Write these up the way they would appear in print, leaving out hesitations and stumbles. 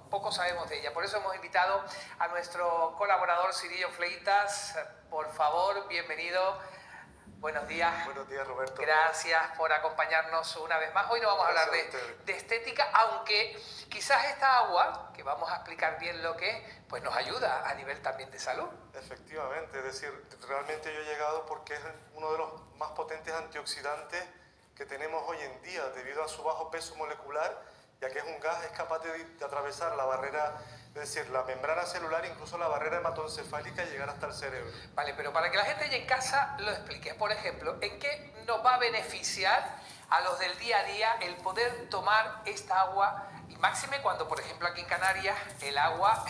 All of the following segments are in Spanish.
poco sabemos de ella. Por eso hemos invitado a nuestro colaborador Cirillo Fleitas. Por favor, bienvenido. Buenos días. Buenos días, Roberto. Gracias por acompañarnos una vez más. Hoy no vamos a hablar de estética, aunque quizás esta agua, que vamos a explicar bien lo que es, pues nos ayuda a nivel también de salud. Efectivamente, es decir, realmente yo he llegado porque es uno de los más potentes antioxidantes que tenemos hoy en día, debido a su bajo peso molecular, ya que es un gas, es capaz de atravesar la barrera, es decir, la membrana celular, incluso la barrera hematoencefálica y llegar hasta el cerebro. Vale, pero para que la gente allá en casa lo explique, por ejemplo, ¿en qué nos va a beneficiar a los del día a día el poder tomar esta agua? Y máxime cuando, por ejemplo, aquí en Canarias, el agua,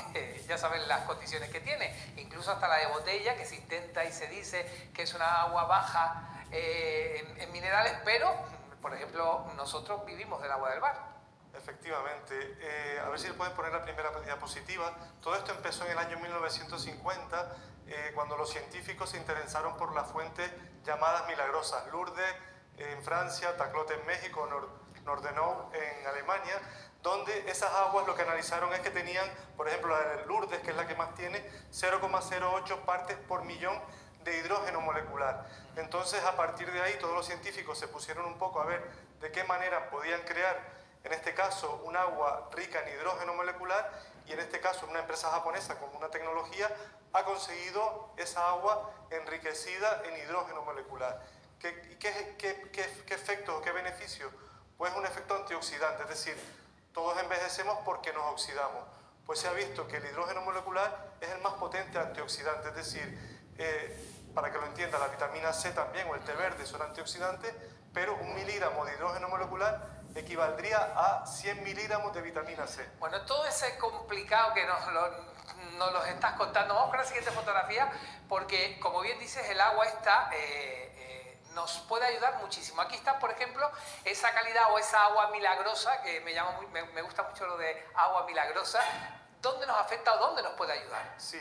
ya saben las condiciones que tiene, incluso hasta la de botella, que se intenta y se dice que es una agua baja en minerales, pero, por ejemplo, nosotros vivimos del agua del bar. Efectivamente. A ver si puedes poner la primera diapositiva. Todo esto empezó en el año 1950, cuando los científicos se interesaron por las fuentes llamadas milagrosas. Lourdes en Francia, Taclote en México, Nordenau en Alemania, donde esas aguas lo que analizaron es que tenían, por ejemplo, la de Lourdes, que es la que más tiene, 0,08 partes por millón de hidrógeno molecular. Entonces, a partir de ahí, todos los científicos se pusieron un poco a ver de qué manera podían crear, en este caso, un agua rica en hidrógeno molecular, y en este caso una empresa japonesa con una tecnología ha conseguido esa agua enriquecida en hidrógeno molecular. ¿Qué efecto o qué beneficio? Pues un efecto antioxidante, es decir, todos envejecemos porque nos oxidamos. Pues se ha visto que el hidrógeno molecular es el más potente antioxidante, es decir, para que lo entienda, la vitamina C también o el té verde son antioxidantes, pero 1 miligramo de hidrógeno molecular equivaldría a 100 miligramos de vitamina C. Bueno, todo ese complicado que nos lo estás contando, vamos con la siguiente fotografía, porque como bien dices, el agua esta nos puede ayudar muchísimo. Aquí está, por ejemplo, esa calidad o esa agua milagrosa, que me gusta mucho lo de agua milagrosa. ¿Dónde nos afecta o dónde nos puede ayudar? Sí,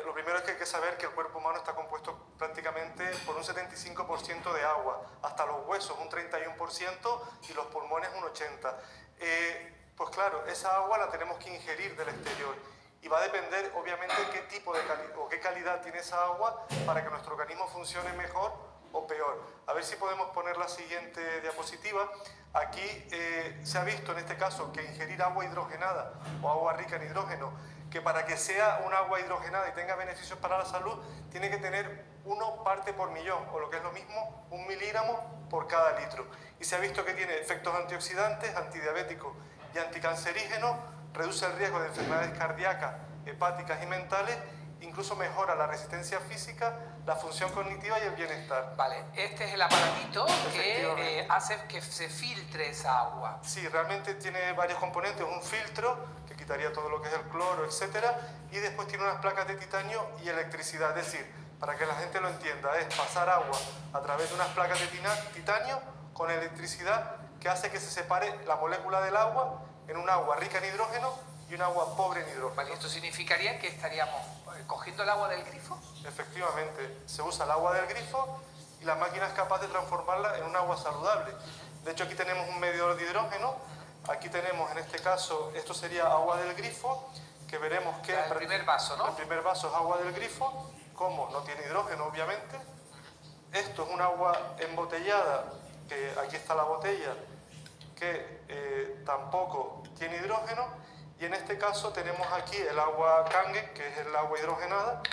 lo primero es que hay que saber que el cuerpo humano está compuesto prácticamente por un 75% de agua, hasta los huesos un 31% y los pulmones un 80%. Pues claro, esa agua la tenemos que ingerir del exterior y va a depender obviamente qué tipo de o qué calidad tiene esa agua para que nuestro organismo funcione mejor o peor. A ver si podemos poner la siguiente diapositiva. Aquí se ha visto en este caso que ingerir agua hidrogenada o agua rica en hidrógeno, que para que sea un agua hidrogenada y tenga beneficios para la salud, tiene que tener 1 parte por millón, o lo que es lo mismo, 1 miligramo por cada litro. Y se ha visto que tiene efectos antioxidantes, antidiabéticos y anticancerígenos, reduce el riesgo de enfermedades cardíacas, hepáticas y mentales, incluso mejora la resistencia física, la función cognitiva y el bienestar. Vale, este es el aparatito que hace que se filtre esa agua. Sí, realmente tiene varios componentes, un filtro que quitaría todo lo que es el cloro, etcétera, y después tiene unas placas de titanio y electricidad, es decir, para que la gente lo entienda, es pasar agua a través de unas placas de titanio con electricidad que hace que se separe la molécula del agua en un agua rica en hidrógeno y un agua pobre en hidrógeno. Vale, ¿esto significaría que estaríamos cogiendo el agua del grifo? Efectivamente, se usa el agua del grifo y la máquina es capaz de transformarla en un agua saludable. De hecho, aquí tenemos un medidor de hidrógeno, aquí tenemos en este caso, esto sería agua del grifo, que veremos que... El primer vaso, ¿no? El primer vaso es agua del grifo, como no tiene hidrógeno obviamente. Esto es un agua embotellada, que aquí está la botella, que tampoco tiene hidrógeno. Y en este caso tenemos aquí el agua Kangen, que es el agua hidrogenada.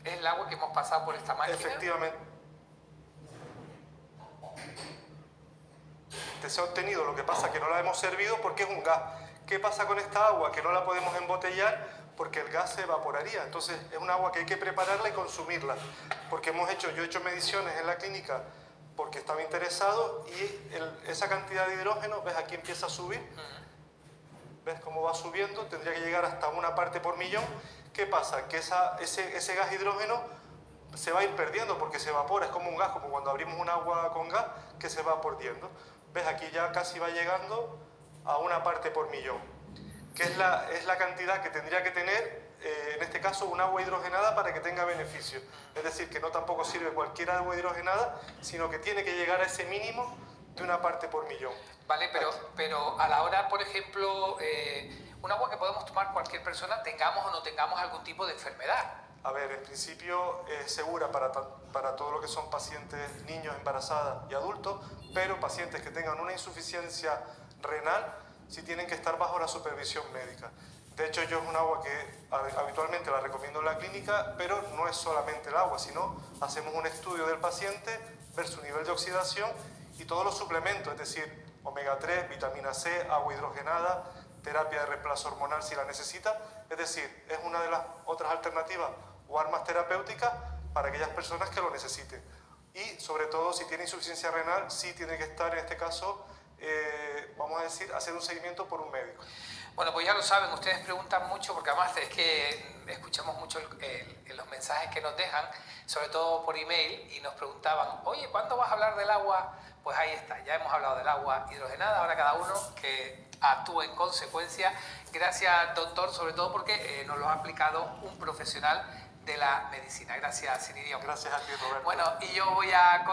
Es el agua que hemos pasado por esta máquina. Efectivamente. Se ha obtenido, lo que pasa es que no la hemos servido porque es un gas. ¿Qué pasa con esta agua? Que no la podemos embotellar porque el gas se evaporaría. Entonces es un agua que hay que prepararla y consumirla. Porque yo he hecho mediciones en la clínica porque estaba interesado y esa cantidad de hidrógeno, ves, aquí empieza a subir. ¿Ves cómo va subiendo? Tendría que llegar hasta 1 parte por millón. ¿Qué pasa? Que ese gas hidrógeno se va a ir perdiendo porque se evapora. Es como un gas, como cuando abrimos un agua con gas que se va perdiendo. ¿Ves? Aquí ya casi va llegando a 1 parte por millón, que es la cantidad que tendría que tener, en este caso, un agua hidrogenada para que tenga beneficio. Es decir, que no tampoco sirve cualquier agua hidrogenada, sino que tiene que llegar a ese mínimo de una parte por millón. Vale, pero a la hora, por ejemplo, un agua que podemos tomar cualquier persona, tengamos o no tengamos algún tipo de enfermedad. A ver, en principio es segura para todo lo que son pacientes, niños, embarazadas y adultos, pero pacientes que tengan una insuficiencia renal sí tienen que estar bajo la supervisión médica. De hecho, yo es un agua que habitualmente la recomiendo en la clínica, pero no es solamente el agua, sino hacemos un estudio del paciente, ver su nivel de oxidación y todos los suplementos, es decir, omega 3, vitamina C, agua hidrogenada, terapia de reemplazo hormonal si la necesita. Es decir, es una de las otras alternativas o armas terapéuticas para aquellas personas que lo necesiten. Y sobre todo, si tiene insuficiencia renal, sí tiene que estar, en este caso, vamos a decir, hacer un seguimiento por un médico. Bueno, pues ya lo saben, ustedes preguntan mucho, porque además es que escuchamos mucho los mensajes que nos dejan, sobre todo por email, y nos preguntaban, oye, ¿cuándo vas a hablar del agua? Pues ahí está, ya hemos hablado del agua hidrogenada, ahora cada uno que actúe en consecuencia. Gracias, doctor, sobre todo porque nos lo ha aplicado un profesional de la medicina. Gracias, Sinidio. Gracias a ti, Roberto. Bueno, y yo voy a